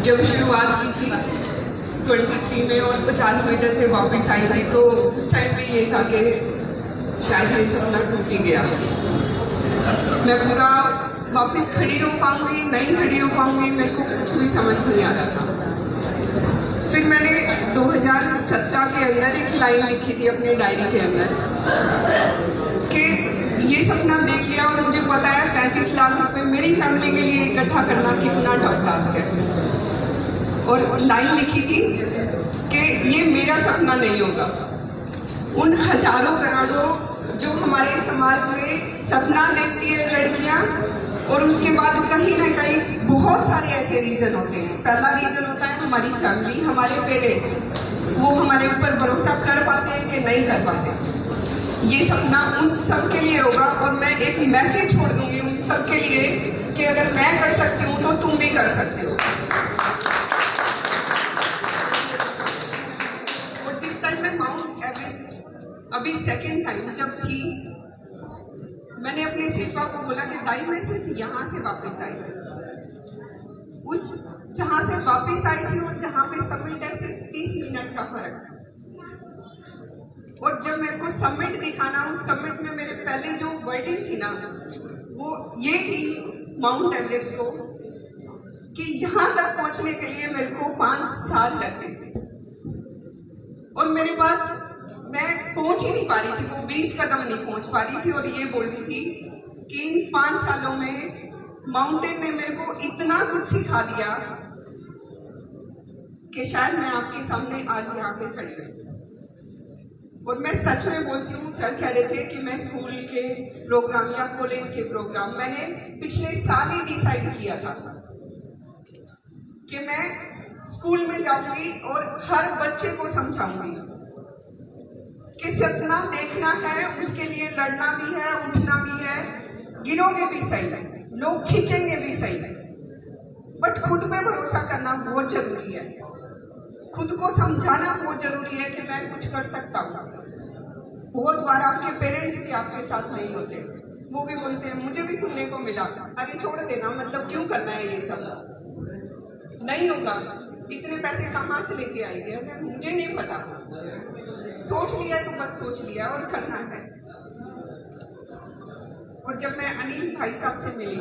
जब शुरुआत की थी 23 में और 50 मीटर से वापस आई थी, तो उस टाइम पे ये था कि शायद ये सपना टूट ही गया। मैं पूरा वापस खड़ी हो पाऊंगी, नहीं खड़ी हो पाऊंगी, मेरे को कुछ भी समझ नहीं आ रहा था। फिर मैंने 2017 के अंदर एक लाइन लिखी थी अपनी डायरी के अंदर कि ये सपना देख लिया और मुझे पता है 35 लाख रुपए मेरी फैमिली के लिए इकट्ठा करना कितना टफ टास्क है। और लाइन लिखी थी कि ये मेरा सपना नहीं होगा। उन हजारों करोड़ों जो हमारे समाज में सपना देखती है लड़कियां, और उसके बाद कहीं ना कहीं बहुत सारे ऐसे रीजन होते हैं। पहला रीजन होता है हमारी फैमिली, हमारे पेरेंट्स, वो हमारे ऊपर भरोसा कर पाते हैं कि नहीं कर पाते। ये सपना उन सब के लिए होगा और मैं एक मैसेज छोड़ दूंगी उन सब के लिए कि अगर मैं कर सकती हूँ तो तुम भी कर सकते हो। और जिस टाइम मैं माउंट एवरेस्ट अभी सेकेंड टाइम जब थी, मैंने अपने शिल्पा को बोला कि दाई मैं सिर्फ यहाँ से वापस आई, उस जहाँ से वापस आई थी और जहाँ पे सबमिट है सिर्फ 30 मिनट का फर्क है। और जब मेरे को सबमिट दिखाना, उस सबमिट में मेरे पहले जो वर्डिंग थी ना, वो ये थी माउंट एवरेस्ट को कि यहाँ तक पहुँचने के लिए मेरे को 5 साल लग गए थे और मेरे पास मैं पहुंच ही नहीं पा रही थी, वो 20 कदम नहीं पहुंच पा रही थी। और ये बोल रही थी कि इन 5 सालों में माउंटेन ने मेरे को इतना कुछ सिखा दिया कि शायद मैं आपके सामने आज यहाँ पे खड़ी हूँ। और मैं सच में बोलती हूँ, सर कह रहे थे कि मैं स्कूल के प्रोग्राम या कॉलेज के प्रोग्राम, मैंने पिछले साल ही डिसाइड किया था कि मैं स्कूल में जाऊंगी और हर बच्चे को समझाऊंगी कि सपना देखना है, उसके लिए लड़ना भी है, उठना भी है, गिरोगे भी सही, लोग खींचेंगे भी सही, बट खुद पे भरोसा करना बहुत जरूरी है। खुद को समझाना बहुत जरूरी है कि मैं कुछ कर सकता हूँ। बहुत बार आपके पेरेंट्स भी आपके साथ नहीं होते, वो भी बोलते हैं, मुझे भी सुनने को मिला, अरे छोड़ देना, मतलब क्यों करना है ये सब, नहीं होगा, इतने पैसे कहाँ से लेके आएंगे, मुझे नहीं पता, सोच लिया तो बस सोच लिया और करना है। और जब मैं अनिल भाई साहब से मिली,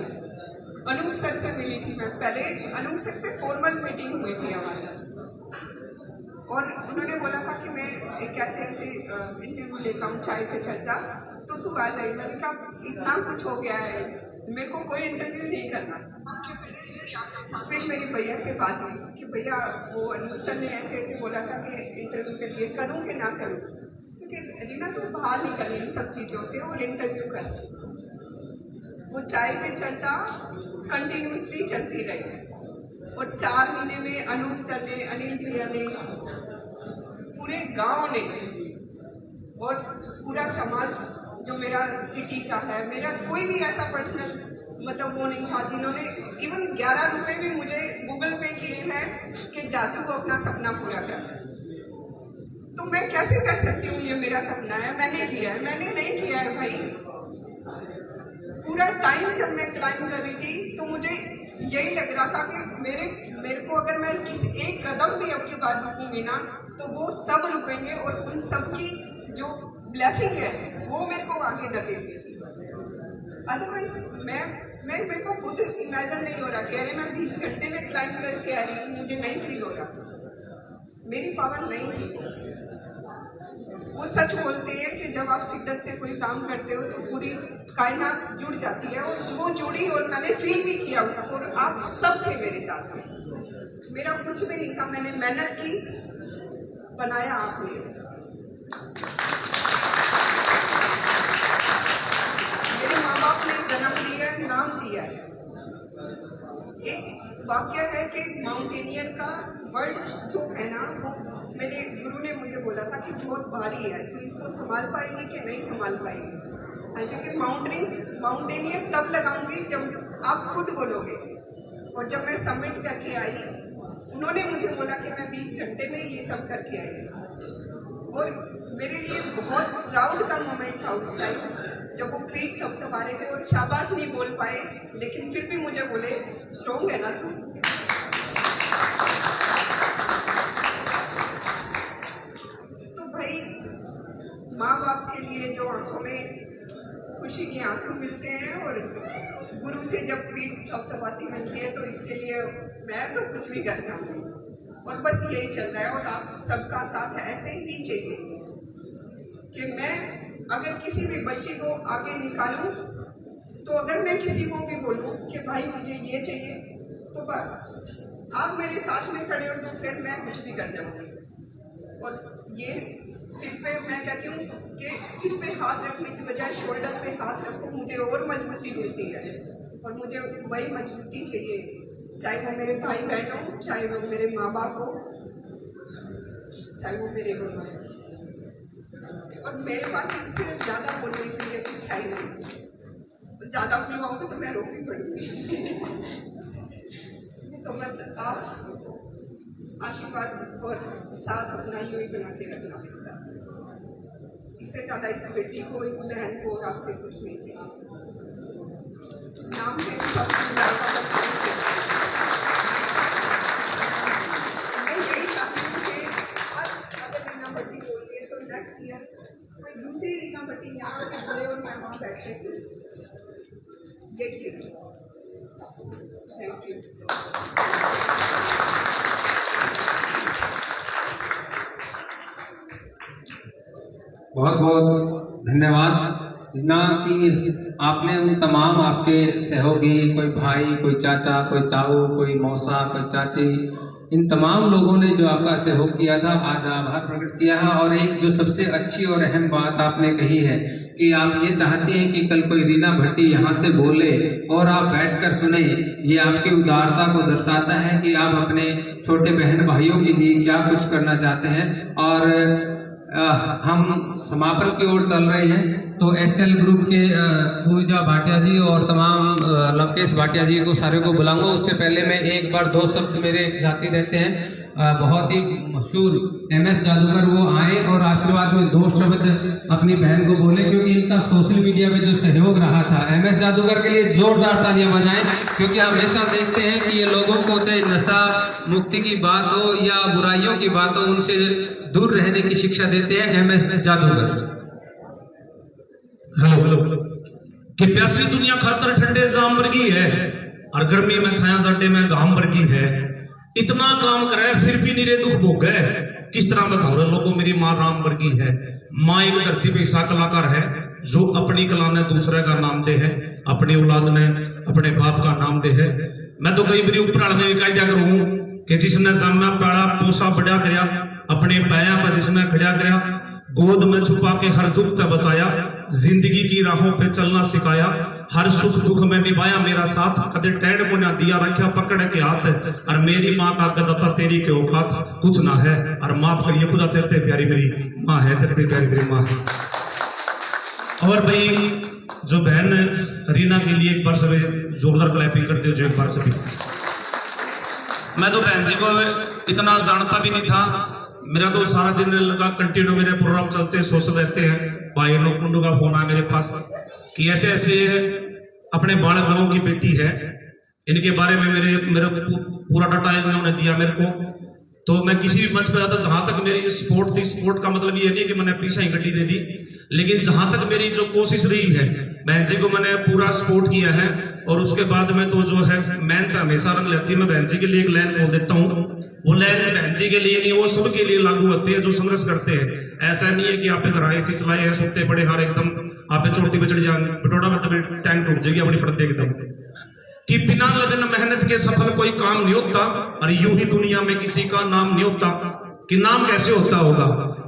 अनूप सर से मिली थी, मैं पहले अनूप सर से फॉर्मल मीटिंग हुई थी हमारी, और उन्होंने बोला था कि मैं कैसे ऐसे इंटरव्यू लेता हूँ चाय पे चर्चा, तो तू आ जाए। मैंने कहा इतना कुछ हो गया है, मेरे को कोई इंटरव्यू नहीं करना। फिर मेरी भैया से बात हुई कि भैया वो अनूप सर ने ऐसे ऐसे बोला था कि इंटरव्यू के लिए करूँ कि ना करूँ, क्योंकि रीना तुम बाहर निकल इन सब चीज़ों से और इंटरव्यू कर। वो चाय पे चर्चा कंटिन्यूसली चलती रही और 4 महीने में अनूप सर ने, अनिल भैया ने, पूरे गांव ने और पूरा समाज जो मेरा सिटी का है, मेरा कोई भी ऐसा पर्सनल मतलब वो नहीं था जिन्होंने इवन 11 रुपए भी मुझे गूगल पे किए हैं कि जातू को अपना सपना पूरा कर। तो मैं कैसे कह सकती हूँ ये मेरा सपना है, मैंने किया है, मैंने नहीं किया है भाई। पूरा टाइम जब मैं क्लाइंब कर रही थी तो मुझे यही लग रहा था कि मेरे को अगर मैं किसी एक कदम भी अब के बाद रुकूंगी ना, तो वो सब रुकेंगे और उन सब की जो ब्लेसिंग है वो मेरे को आगे धकेलती थी। अदरवाइज मेरे को खुद इमेजिन नहीं हो रहा कि अरे मैं 20 घंटे में क्लाइंब करके आ रही हूँ, मुझे नहीं फील हो रहा, मेरी पावर नहीं थी। वो सच बोलते हैं कि जब आप शिद्दत से कोई काम करते हो तो पूरी कायनात जुड़ जाती है, और वो जुड़ी और मैंने फील भी किया उसको, और आप सब थे मेरे साथ में। मेरा कुछ भी नहीं था, मैंने मेहनत की, बनाया आपने। मेरे माँ बाप ने जन्म दिया, नाम दिया है। एक वाक्य है कि माउंटेनियर का वर्ड जो है ना, वो मेरे गुरु ने मुझे बोला था कि बहुत भारी है, तो इसको संभाल पाएंगे कि नहीं संभाल पाएंगे। ऐसे कि माउंटेनियर तब लगाऊंगी जब आप खुद बोलोगे। और जब मैं सबमिट करके आई, उन्होंने मुझे बोला कि मैं 20 घंटे में ये सब करके आई, और मेरे लिए बहुत प्राउड का मोमेंट था उस टाइम जब वो पीठ थपथपा रहे थे और शाबाश नहीं बोल पाए, लेकिन फिर भी मुझे बोले स्ट्रॉन्ग है ना तू। आंसू मिलते हैं और गुरु से जब पीठ थपथपाती मिलती है तो इसके लिए मैं तो कुछ भी करता हूँ और बस यही चल रहा है। और आप सबका साथ ऐसे ही चाहिए कि मैं अगर किसी भी बच्ची को आगे निकालूं तो अगर मैं किसी को भी बोलूं कि भाई मुझे ये चाहिए तो बस आप मेरे साथ में खड़े हो तो फिर मैं कुछ भी कर जाऊंगी। और ये सिर पे मैं कहती हूँ कि सिर पे हाथ रखने की बजाय शोल्डर पे हाथ रखो, मुझे और मजबूती मिलती है और मुझे वही मजबूती चाहिए, चाहे वो मेरे भाई बहन हो, चाहे वो मेरे माँ बाप हो, चाहे वो मेरे गुरु हो। और मेरे पास इससे ज़्यादा बोलने के लिए कुछ है नहीं, ज़्यादा बुलाओगे तो मैं रोकनी पड़ूंगी। तो बस आप आशीर्वाद और साथ अपना यूँ ही बना के रखना मेरे साथ। इससे ज़्यादा इस बेटी को, इस बहन को आपसे कुछ नहीं चाहिए। नाम से मैं यही चाहती हूँ कि अगर रीना भट्टी बोल रही है तो नेक्स्ट ईयर कोई दूसरी रीना भट्टी यहाँ पे बोले और मैं वहाँ बैठ के सुन, यही चाहिए। Thank you. बहुत बहुत धन्यवाद रीना कि आपने उन तमाम आपके सहयोगी, कोई भाई, कोई चाचा, कोई ताऊ, कोई मौसा, कोई चाची, इन तमाम लोगों ने जो आपका सहयोग किया था, आज आभार प्रकट किया है। और एक जो सबसे अच्छी और अहम बात आपने कही है कि आप ये चाहते हैं कि कल कोई रीना भट्टी यहाँ से बोले और आप बैठकर सुने, ये आपकी उदारता को दर्शाता है कि आप अपने छोटे बहन भाइयों के लिए क्या कुछ करना चाहते हैं। और हम समापन की ओर चल रहे हैं तो एसएल ग्रुप के पूजा भाटिया जी और तमाम लवकेश भाटिया जी को सारे को बुलाऊंगा। उससे पहले मैं एक बार दो शब्द, मेरे एक साथी रहते हैं बहुत ही मशहूर MS जादूगर, वो आए और आशीर्वाद में दो शब्द अपनी बहन को बोले, क्योंकि इनका सोशल मीडिया में जो सहयोग रहा था। MS जादूगर के लिए जोरदार तालियां बजाएं, क्योंकि हम हमेशा देखते हैं कि ये लोगों को चाहे नशा मुक्ति की बात हो या बुराइयों की बात हो, उनसे दूर रहने की शिक्षा देते हैं MS जादूगर। हेलो कि प्यासी दुनिया खातर ठंडे जाम वर्गी है और गर्मी में छाया जाटे में घाम वर्गी है। इतना काम करे फिर भी निरे दुख भोग है। किस तरह बताऊं लोगों, मेरी माँ राम वर्गी है। माँ एक धरती पे ऐसा कलाकार है जो अपनी कला ने दूसरे का नाम दे है, अपनी औलाद ने अपने बाप का नाम दे है। मैं तो कई बार ऊपर आने का क्या करूं कि जिसने जन्मा पाला पोसा बड़ा करया, अपने पैया पर जिसने खड़ा करया, गोद में छुपा के हर दुख तक बचाया, जिंदगी की राहों पे चलना सिखाया, हर सुख दुख में निभाया मेरा साथ, कदे टैड को ना दिया रखा पकड़ के हाथ, और मेरी माँ का गदता तेरी के औकात कुछ ना है, और माफ करिए खुदा तेरे प्यारी मेरी माँ है, तेरे प्यारी मेरी माँ है। और भाई जो बहन रीना के लिए एक बार सभी जोरदार क्लैपिंग करते हो, जो एक बार सभी। मैं तो बहन जी को इतना जानता भी नहीं था, मेरा तो सारा दिन लगा कंटिन्यू मेरे प्रोग्राम चलते सोशल रहते हैं। भाई नोकुंडू का फोन आया मेरे पास कि ऐसे ऐसे अपने बालक लोगों की बेटी है, इनके बारे में मेरे पूरा डाटा इन्होंने दिया मेरे को। तो मैं किसी भी मंच पर जाता, जहां तक मेरी सपोर्ट थी, सपोर्ट का मतलब ये नहीं कि मैंने पीछा ही गड्डी दे दी, लेकिन जहां तक मेरी जो कोशिश रही है, बहन जी को मैंने पूरा सपोर्ट किया है। और उसके बाद में तो जो है मेहनत हमेशा रंग लेती है। मैं बहन जी के लिए एक लाइन बोल देता हूँ, वो लाइन बहन जी के लिए नहीं, वो सबके लिए लागू होती है जो संघर्ष करते हैं। ऐसा नहीं है कि आप घर आए सी चलाए हैं सोते बड़े हार एकदम आप चोटी पे चढ़ जाएंगे, पटोड़ा में टैंक टूट जाएगी अपनी पड़ते एकदम। कि बिना लगन मेहनत के सफल कोई काम नहीं होता, और यूं ही दुनिया में किसी का नाम नहीं होता। कि नाम कैसे होता होगा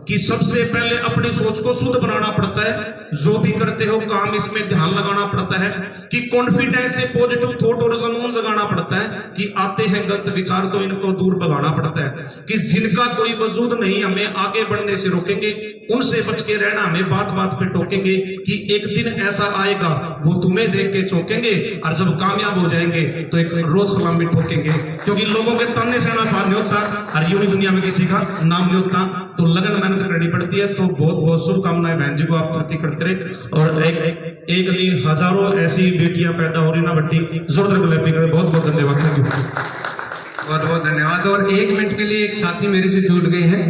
कि सबसे पहले अपनी सोच को शुद्ध बनाना पड़ता है, जो भी करते हो काम इसमें ध्यान लगाना पड़ता है। कि कॉन्फिडेंस से पॉजिटिव थॉट और जुनून जगाना पड़ता है। कि आते हैं गलत विचार तो इनको दूर भगाना पड़ता है। कि जिनका कोई वजूद नहीं हमें आगे बढ़ने से रोकेंगे, उनसे बच के रहना हमें बात बात पे टोकेंगे। कि एक दिन ऐसा आएगा वो तुम्हें देख के चौंकेंगे, और जब कामयाब हो जाएंगे तो एक रोज सलामी ठोकेंगे। क्योंकि लोगों के ताने से आसान नहीं होता, और यूं ही दुनिया में किसी का नाम नहीं होता, तो लगन मेहनत करनी पड़ती है। तो बहुत बहुत शुभकामनाएं बहन जी को, आप तरक्की करते रहे और एक नहीं हजारों ऐसी बेटियां पैदा हो रही ना भट्टी, जोरदार क्लैपिंग करें। बहुत बहुत धन्यवाद, थैंक यू, बहुत बहुत धन्यवाद। और 1 मिनट के लिए एक साथी मेरे से जुड़ गए हैं,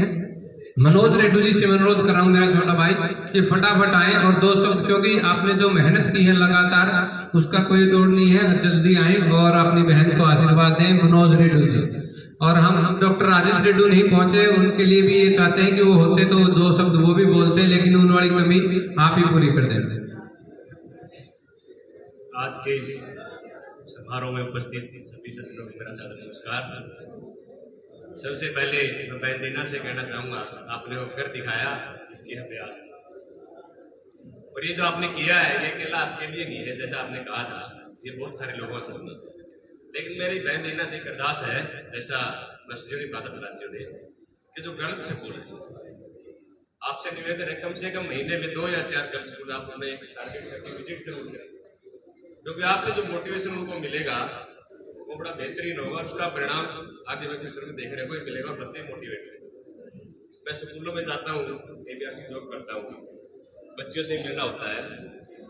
मनोज रेड्डू जी से मैं अनुरोध कर रहा हूँ, मेरा छोटा भाई, कि फटाफट आए और 2 शब्द, क्योंकि आपने जो मेहनत की है लगातार उसका कोई दौड़ नहीं है, जल्दी आए और अपनी बहन को आशीर्वाद दें। मनोज रेड्डू जी। और हम डॉक्टर राजेश रेड्डू नहीं पहुंचे, उनके लिए भी ये चाहते हैं कि वो होते तो 2 शब्द वो भी बोलते, लेकिन उन वाली कमी आप ही पूरी कर दें। आज के इस समारोह में उपस्थित सभी सज्जनों को मेरा सादर नमस्कार। सबसे पहले मैं बहन रीना से कहना चाहूंगा, आपने वो कर दिखाया जिसकी हमें आस थी, और ये जो आपने किया है ये अकेला आपके लिए नहीं है, जैसा आपने कहा था, ये बहुत सारे लोगों का सपना। लेकिन मेरी बहन रीना से एक अरदास है, जैसा मस्जिदों की बात बताती ने, कि जो गर्ल्स स्कूल है, आपसे निवेदन है कम से कम महीने में 2 या 4 गर्ल्स स्कूल आप उन्हें टारगेट करके विजिट जरूर करें, क्योंकि आपसे जो मोटिवेशन उनको मिलेगा वो बड़ा बेहतरीन होगा, उसका परिणाम आगे में फ्यूचर में देखने को ही मिलेगा। बच्चे मोटिवेट हैं। मैं स्कूलों में जाता हूँ, ABRC जॉब करता हूँ, बच्चियों से मिलना होता है,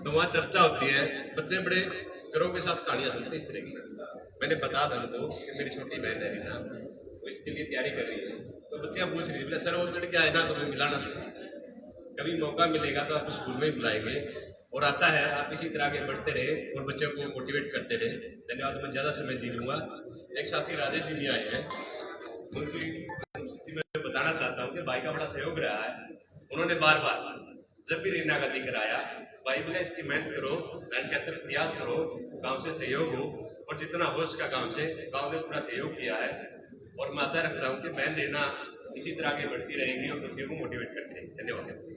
तो वहाँ चर्चा होती है, बच्चे बड़े घरों के साथ कहानियां सुनते इस तरह की। मैंने बताया था उनको कि मेरी छोटी बहन है रीना, वो इसके लिए तैयारी कर रही है, तो बच्चियां पूछ रही थी, सर वो चढ़ के आए ना तो मैं मिलाना चाहिए, कभी मौका मिलेगा तो आपको स्कूल में ही बुलाएंगे, और आशा है आप इसी तरह आगे बढ़ते रहे और बच्चों को मोटिवेट करते रहे। धन्यवाद। मैं ज्यादा समय नहीं लूंगा। एक साथी राजेश जी भी आए हैं, उनकी मैं बताना चाहता हूँ कि भाई का बड़ा सहयोग रहा है। उन्होंने बार बार जब भी रीना का जिक्र आया, भाई बोले इसकी मेहनत करो, मेहनत के अंदर प्रयास करो, गांव से सहयोग हो, और जितना हो सका गांव ने पूरा सहयोग किया है, और मैं आशा रखता हूँ कि बहन रीना इसी तरह आगे बढ़ती रहेगी और बच्चों को मोटिवेट करती रहेगी। धन्यवाद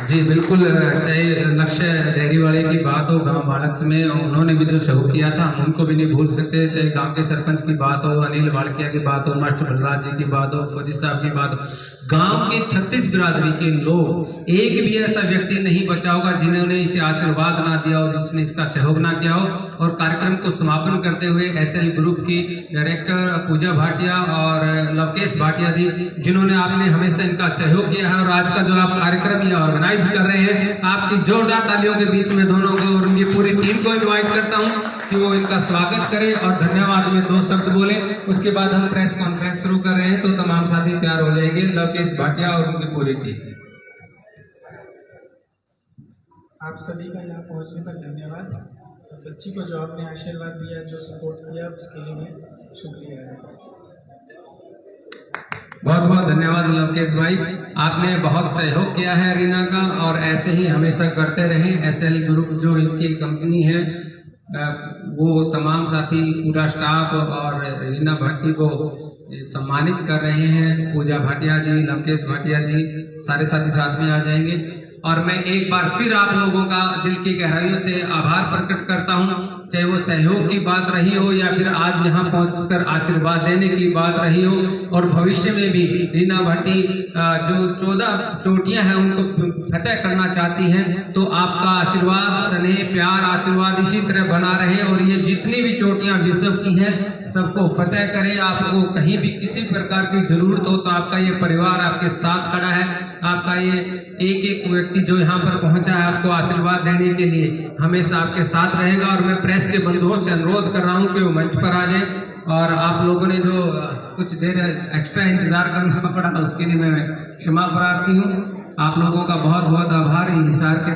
जी बिल्कुल, चाहे लक्ष्य डेयरी वाले की बात हो, गांव बालक में उन्होंने भी जो सहयोग किया था हम उनको भी नहीं भूल सकते, चाहे गांव के सरपंच की बात हो, अनिल वाड़किया की बात हो, मास्टर बलराज जी की बात हो, फौजी साहब की बात हो, गांव की 36 बिरादरी के लोग, एक भी ऐसा व्यक्ति नहीं बचा होगा जिन्होंने इसे आशीर्वाद ना दिया हो, जिसने इसका सहयोग ना किया हो। और कार्यक्रम को समापन करते हुए SL ग्रुप की डायरेक्टर पूजा भाटिया और लवकेश भाटिया जी, जिन्होंने आपने हमेशा इनका सहयोग किया है, और आज का जो आप कार्यक्रम ये ऑर्गेनाइज कर रहे हैं, आपकी जोरदार तालियों के बीच में दोनों को और उनकी पूरी टीम को इन्वाइट करता हूं कि वो इनका स्वागत करें और धन्यवाद में 2 शब्द बोले। उसके बाद हम प्रेस कॉन्फ्रेंस शुरू कर रहे हैं, तो तमाम साथी तैयार हो जाएंगे, लवकेश भाटिया और उनकी पूरी टीम। आप सभी का यहाँ पहुँचने पर धन्यवाद। बच्ची को जो आपने आशीर्वाद दिया, जो सपोर्ट किया, उसके लिए मैं शुक्रिया है। बहुत बहुत धन्यवाद लवकेश भाई, आपने बहुत सहयोग किया है रीना का, और ऐसे ही हमेशा करते रहें। SL ग्रुप जो इनकी कंपनी है, वो तमाम साथी, पूरा स्टाफ और रीना भट्टी को सम्मानित कर रहे हैं। पूजा भाटिया जी, लवकेश भाटिया जी, सारे साथी साथ में आ जाएंगे। और मैं एक बार फिर आप लोगों का दिल की गहराइयों से आभार प्रकट करता हूं, चाहे वो सहयोग की बात रही हो या फिर आज यहाँ पहुंचकर आशीर्वाद देने की बात रही हो, और भविष्य में भी रीना भट्टी जो 14 चोटियां हैं उनको फतेह करना चाहती हैं, तो आपका आशीर्वाद, स्नेह, प्यार, आशीर्वाद इसी तरह बना रहे, और ये जितनी भी चोटियां विश्व की हैं सबको फतेह करे। आपको कहीं भी किसी प्रकार की जरूरत हो तो आपका ये परिवार आपके साथ खड़ा है, आपका ये एक एक व्यक्ति जो यहाँ पर पहुंचा है आपको आशीर्वाद देने के लिए हमेशा आपके साथ रहेगा। और मैं प्रेस के बंधुओं से अनुरोध कर रहा हूँ कि वो मंच पर आ जाए, और आप लोगों ने जो कुछ देर एक्स्ट्रा इंतजार करना पड़ा उसके लिए मैं क्षमा प्रार्थी हूँ। आप लोगों का बहुत बहुत आभार। हिसार के